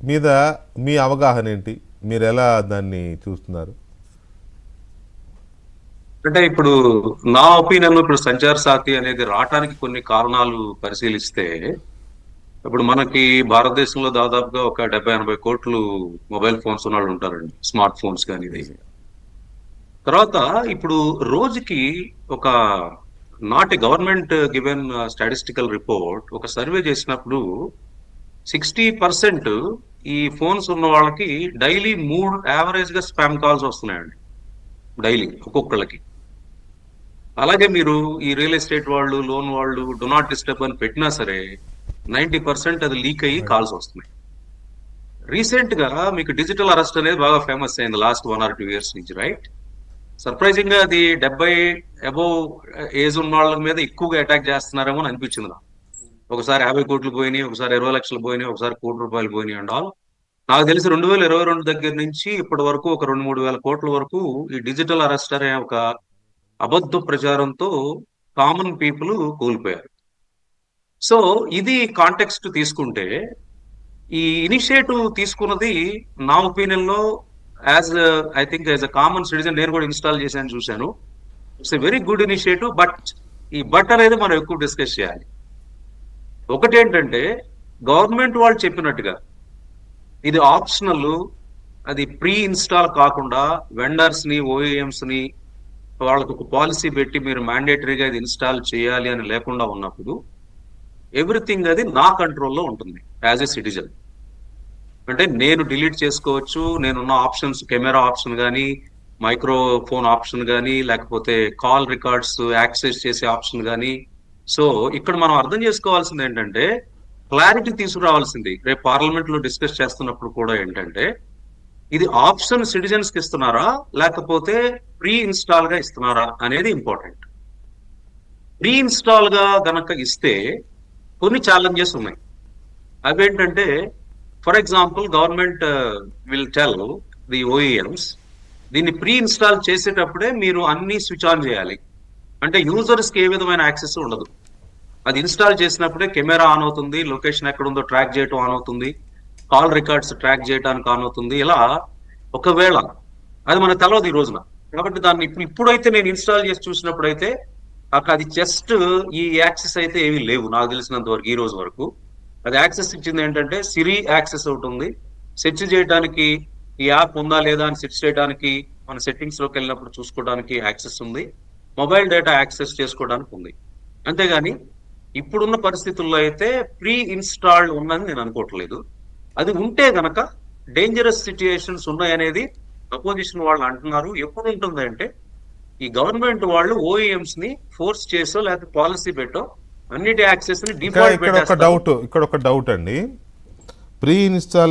మీద మీ అవగాహన ఏంటి? మీరు ఎలా దాన్ని చూస్తున్నారు? అంటే ఇప్పుడు నా ఒపీనియన్, ఇప్పుడు సంచార్ సాథి అనేది రావటానికి కొన్ని కారణాలు పరిశీలిస్తే, ఇప్పుడు మనకి భారతదేశంలో దాదాపుగా ఒక 70-80 కోట్లు మొబైల్ ఫోన్స్ ఉన్న వాళ్ళు ఉంటారండి, స్మార్ట్ ఫోన్స్ కానీ ఇది. తర్వాత ఇప్పుడు రోజుకి ఒక not a government given statistical report ఒక సర్వే చేసినప్పుడు 60% ఈ ఫోన్స్ ఉన్న వాళ్ళకి డైలీ 3 యావరేజ్ గా స్పామ్ కాల్స్ వస్తున్నాయండి, డైలీ ఒక్కొక్కళ్ళకి. అలాగే మీరు ఈ రియల్ ఎస్టేట్ వాళ్ళు, లోన్ వాళ్ళు డు నాట్ డిస్టర్బ్ అని పెట్టినా సరే 90% అది లీక్ అయ్యి కాల్స్ వస్తున్నాయి. రీసెంట్ గా మీకు డిజిటల్ అరెస్ట్ అనేది బాగా ఫేమస్ అయింది లాస్ట్ 1 or 2 years నుంచి, రైట్? సర్ప్రైజింగ్ గా అది 70 అబోవ్ ఏజ్ ఉన్న వాళ్ళ మీద ఎక్కువగా అటాక్ చేస్తున్నారేమో అని అనిపించింది నాకు. ఒకసారి 50 కోట్లు పోయినాయి, ఒకసారి 20 లక్షలు పోయినాయి, ఒకసారి ₹1 కోటి పోయినాయి అండ్ ఆల్. నాకు తెలిసి 2022 దగ్గర నుంచి ఇప్పటి వరకు ఒక 2-3 వేల కోట్ల వరకు ఈ డిజిటల్ అరెస్ట్ అనే ఒక అబద్ధ ప్రచారంతో కామన్ పీపుల్ కోల్పోయారు. సో ఇది కాంటెక్స్ట్ తీసుకుంటే, ఈ ఇనిషియేటివ్ తీసుకున్నది నా ఒపీనియన్ లో, as I think as a common citizen నేను కూడా ఇన్స్టాల్ చేశాను, చూశాను. It's a very good initiative. But ఈ బట్ అనేది మనం ఎక్కువ డిస్కస్ చేయాలి. ఒకటేంటంటే, గవర్నమెంట్ వాళ్ళు చెప్పినట్టుగా ఇది ఆప్షనల్, అది ప్రీ ఇన్స్టాల్ కాకుండా వెండర్స్ ని, ఓఈఎంస్ ని వాళ్ళకు ఒక పాలసీ పెట్టి మీరు మ్యాండేటరీగా ఇది ఇన్స్టాల్ చేయాలి అని లేకుండా ఉన్నప్పుడు ఎవ్రీథింగ్ అది నా కంట్రోల్లో ఉంటుంది యాజ్ ఎ సిటిజన్. అంటే నేను డిలీట్ చేసుకోవచ్చు, నేనున్న ఆప్షన్స్, కెమెరా ఆప్షన్ కానీ, మైక్రోఫోన్ ఆప్షన్ కానీ, లేకపోతే కాల్ రికార్డ్స్ యాక్సెస్ చేసే ఆప్షన్ కానీ. సో ఇక్కడ మనం అర్థం చేసుకోవాల్సింది ఏంటంటే, క్లారిటీ తీసుకురావాల్సింది రేపు పార్లమెంట్ లో డిస్కస్ చేస్తున్నప్పుడు కూడా ఏంటంటే, ఇది ఆప్షన్ సిటిజన్స్ కి ఇస్తున్నారా లేకపోతే ప్రీ ఇన్స్టాల్ గా ఇస్తున్నారా అనేది ఇంపార్టెంట్. ప్రీ ఇన్స్టాల్ గా గనక ఇస్తే కొన్ని ఛాలెంజెస్ ఉన్నాయి. అవేంటంటే, for example government will tell the ఓఈఎంస్, దీన్ని ప్రీ ఇన్స్టాల్ చేసేటప్పుడే మీరు అన్ని స్విచ్ ఆన్ చేయాలి. అంటే యూజర్స్ కి ఏ విధమైన యాక్సెస్ ఉండదు. అది ఇన్స్టాల్ చేసినప్పుడే కెమెరా ఆన్ అవుతుంది, లొకేషన్ ఎక్కడ ఉందో ట్రాక్ చేయటం ఆన్ అవుతుంది, కాల్ రికార్డ్స్ ట్రాక్ చేయడానికి ఆన్ అవుతుంది. ఇలా ఒకవేళ అది మనకు తెలవదు ఈ రోజున. కాబట్టి దాన్ని ఇప్పుడైతే నేను ఇన్స్టాల్ చేసి చూసినప్పుడు అయితే అక్కడ అది జస్ట్ ఈ యాక్సెస్ అయితే ఏమీ లేవు నాకు తెలిసినంత వరకు, ఈ రోజు వరకు. అది యాక్సెస్ ఇచ్చింది ఏంటంటే సిరి యాక్సెస్ ఒకటి ఉంది, సెర్చ్ చేయడానికి ఈ యాప్ ఉందా లేదా అని సెర్చ్ చేయడానికి మన సెట్టింగ్స్ లోకి వెళ్ళినప్పుడు చూసుకోవడానికి యాక్సెస్ ఉంది, మొబైల్ డేటా యాక్సెస్ చేసుకోవడానికి ఉంది. అంతేగాని ఇప్పుడున్న పరిస్థితుల్లో అయితే ప్రీ ఇన్స్టాల్డ్ ఉందని నేను అనుకోవట్లేదు. అది ఉంటే గనక డేంజరస్ సిచ్యుయేషన్స్ ఉన్నాయనేది అపోజిషన్ వాళ్ళు అంటున్నారు. ఎప్పుడు ఉంటుంది అంటే, ఈ గవర్నమెంట్ వాళ్ళు ఓఈఎంస్ ని ఫోర్స్ చేసో లేకపోతే పాలసీ పెట్టో అన్నిటి యాక్సెస్ ని డిఫాల్ట్ ఇక్కడ ఒక పెట్టేస్తారు. డౌట్ అండి. Pre install